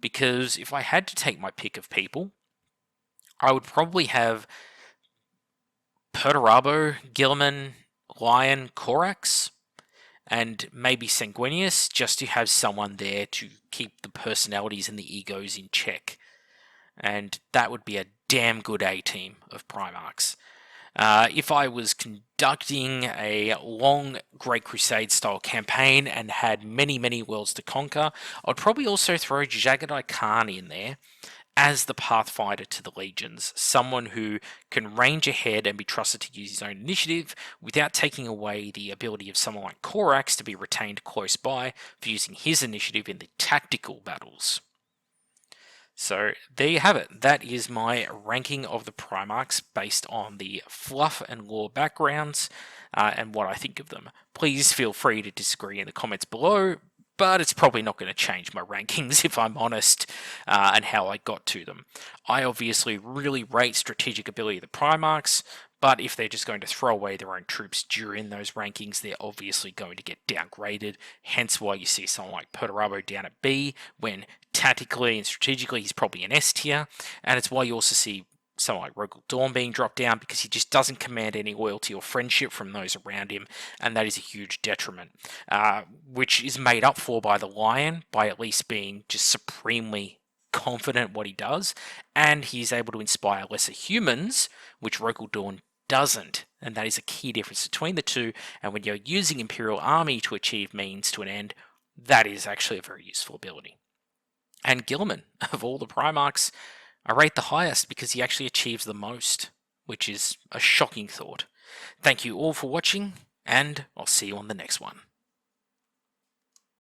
because if I had to take my pick of people, I would probably have Perabo, Gilman, Lion, Korax, and maybe Sanguineous, just to have someone there to keep the personalities and the egos in check. And that would be a damn good A-team of Primarchs. If I was conducting a long Great Crusade style campaign and had many, many worlds to conquer, I'd probably also throw Jaggedeye Khan in there as the pathfinder to the legions, someone who can range ahead and be trusted to use his own initiative without taking away the ability of someone like Korax to be retained close by for using his initiative in the tactical battles. So there you have it. That is my ranking of the Primarchs based on the fluff and lore backgrounds and what I think of them. Please feel free to disagree in the comments below, but it's probably not going to change my rankings, if I'm honest, and how I got to them. I obviously really rate strategic ability of the Primarchs, but if they're just going to throw away their own troops during those rankings, they're obviously going to get downgraded, hence why you see someone like Perabo down at B, when tactically and strategically he's probably an S tier, and it's why you also see someone like Ragnar Dawn being dropped down, because he just doesn't command any loyalty or friendship from those around him, and that is a huge detriment, which is made up for by the Lion, by at least being just supremely confident what he does, and he's able to inspire lesser humans, which Ragnar Dawn doesn't, and that is a key difference between the two, and when you're using Imperial Army to achieve means to an end, that is actually a very useful ability. And Gilman, of all the Primarchs, I rate the highest because he actually achieves the most, which is a shocking thought. Thank you all for watching, and I'll see you on the next one.